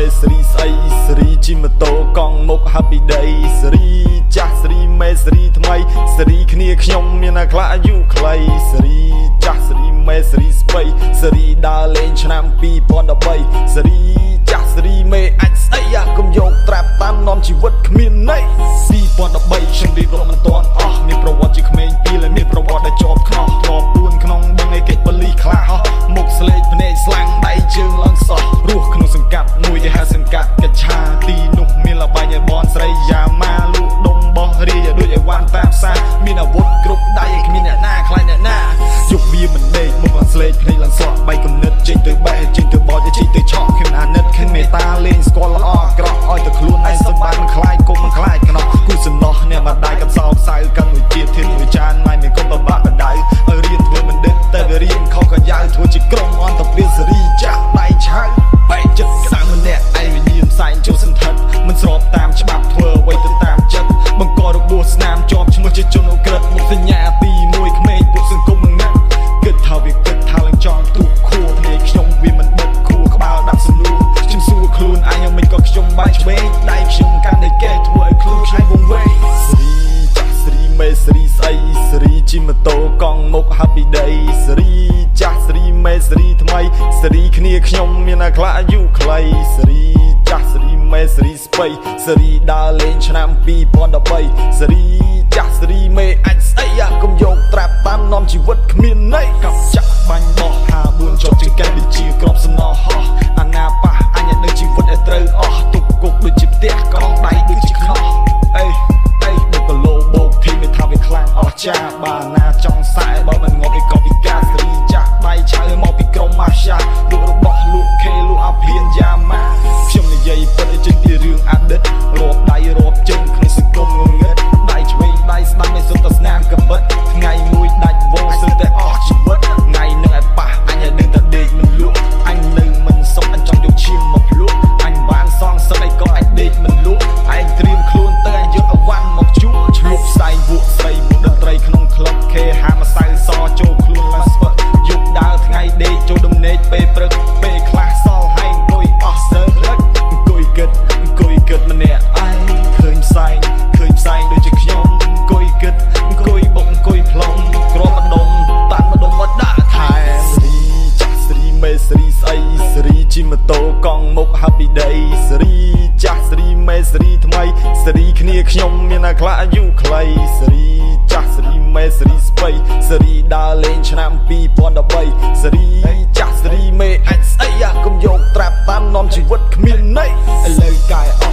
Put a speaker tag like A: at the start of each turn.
A: មេសេរីស្អីសេរីជិះម៉ូតូកង់មុខ Happy Day សេរីចាស់សេរីមេសេរីថ្មីសេរីគ្នាខ្ញុំមានតែខ្លះអាយុខ្លីសេរីចាស់សេរីមេសេរីស្បៃសេរីដើរលេងឆ្នាំ2013សេរីចាស់សេរីមេអាចស្អីកុំយកត្រាប់តាមនាំជីវិតគ្មានន័យ2013ខ្ញុំរៀបរាប់មិនទាន់អស់មានប្រវត្តិជាក្មេងពីលមានប្រវត្តិដែលជាប់ខ្នោះធ្លាប់ពួនក្នុងបឹងឯកេបលីខ្លះមុខស្លេកភ្នែកស្លាំងដៃជើងឡើងសោះរស់ក្នុងសង្កាត់មួយគេហៅសង្កាត់កច្ឆាទីនោះមានលបាញ់ឲ្យបនស្រីយ៉ាម៉ាលូដុំបោះរាយដូចឲ្យវ៉ាន់តាមផ្សារមានអាវុធគ្រប់ដៃឲ្យគ្មានអ្នកណាខ្លាចអ្នកណាយកវាមិនដេកមុខឡើងស្លេកភ្នែកឡើងសក់បែកគំនិតចេញទៅបែកចេញទៅបោចចេញទៅឆក់ខ្ញុំអាណិតខ្ញុំមេតាលេងស្គាល់ល្អអាក្រក់ឲ្យតែខ្លួនឯងសប្បាយមិនខ្លាចគុំមិនខ្លាចខ្នោះគូសំណោះអ្នកម្ដាយកំសោកសៅកាន់មួយជាតិធានមួយចានម៉ៃមានកុំប្របាក់បដៅឲ្យរៀនធ្វើមិនដិតតែវារៀនខុសក៏យ៉ាវធ្វើជាក្រុមអន្តពាសេរីចាក់ដៃឆៅបែកចិត្តក្តាំងម្នាក់ឯងវិញ្ញាណផ្សែងចូលសន្ធិដ្ឋមិនស្របតាមច្បាប់ធ្វើអ្វីទៅតាមចិត្តបង្ករបួសស្នាមជាប់ឈ្មោះជាជនអូក្រិតមុខសញ្ញាទី1ក្មេងពួកសង្គមងឹកគិតថាវាគិតថាឡើងចង់ទូខួរភ្នែកខ្ញុំវាមិនបិទខួរក្បាលដាក់សំលូខ្ញុំសួរខ្លួនឯងយ៉ាងមិនក៏ខ្ញុំបែកឆ្វេងដៃខ្ញុំកាន់តែកែធ្វើឲ្យខ្លួនខ្ញុំវង្វេងសេរីចាស់សេរីមេសេរីស្អីសេរីជិះម៉ូតូកង់មុខ Happy Day សេរីចាស់សេរីមេសេរីថ្មីសេរីគ្នាខ្ញុំមានតែខ្លះអាយុខ្លីសេរីចាស់សេរីមេសេរីស្បៃសេរីដើរលេងឆ្នាំ2013សេរីចាស់សេរីមេអាចស្អីកុំយកត្រាប់តាមនាំជីវិតគ្មានន័យកាប់ចាក់បាញ់បោះ54ជាប់ជាងកម្ពុជាក្របសំណហោះអាណាប៉ះអញនៅជីវិតឲ្យត្រូវអស់ទុកគុកដូចជាផ្ទះកងដៃដូចជាខ្នោះអេបុកឡូបោកធីមិនថាវាខ្លាំងអស់ចាបាណាចង់ខ្សែបើមិនងប់ឯកពីកាសេរីចាស់ដៃឆៅមកពីក្រុមម៉ាស្យាលក់របស់លក់ខេលក់អាភៀនយ៉ាម៉ាខ្ញុំនិយាយពិតឲ្យចេញពីរឿងអតីតរាប់ដៃរាប់ជើងក្នុងសង្គមងងឹតដៃឆ្វេងដៃស្ដាំមិនសុទ្ធតែស្នាមកំបិតថ្ងៃមួយដាច់វងសឹងតែអស់ជីវិតថ្ងៃនឹងឲ្យប៉ះអញឲ្យដឹងតែដេកមិនលក់អញនៅមិនសុខអញចង់យកឈាមមកភ្លក់អញបានសងសឹកអីក៏អញដេកមិនលក់ឯងត្រៀមខ្លួនទៅអញយកអវ៉ាន់មកជួឆ្លុកផ្សែងវក់ស្រីវក់តន្ត្រីក្នុងក្លឹបខេហាម្សៅសចូលខ្លួនឡើងស្ពឹកយប់ដើរថ្ងៃដេកចូលដំណេកពេលព្រឹកពេលខ្លះសល់ហែងអង្គុយអស់សើផ្លឹកអង្គុយគិតម្នាក់ឯងឃើញផ្សែងដូចជាខ្ញុំអង្គុយគិតអង្គុយបុកអង្គុយផ្លុំគ្រាប់ម្ដុំតាន់ម្ដុំមកដាក់ថែសេរីចាស់សេរីមេសេរីស្អីសេរីជិះម៉ូតូកង់មុខ Happy Day សេរីចាស់សេរីមេសេរីថ្មីសេរីគ្នាខ្ញុំមានតែខ្លះអាយុខ្លីសេរីចាស់សេរីមេសេរីស្បៃសេរីដើរលេងឆ្នាំ2013សេរីចាស់សេរីមេអាចស្អីកុំយកត្រាប់តាមនាំជីវិតគ្មានន័យឥឡូវកាយអស់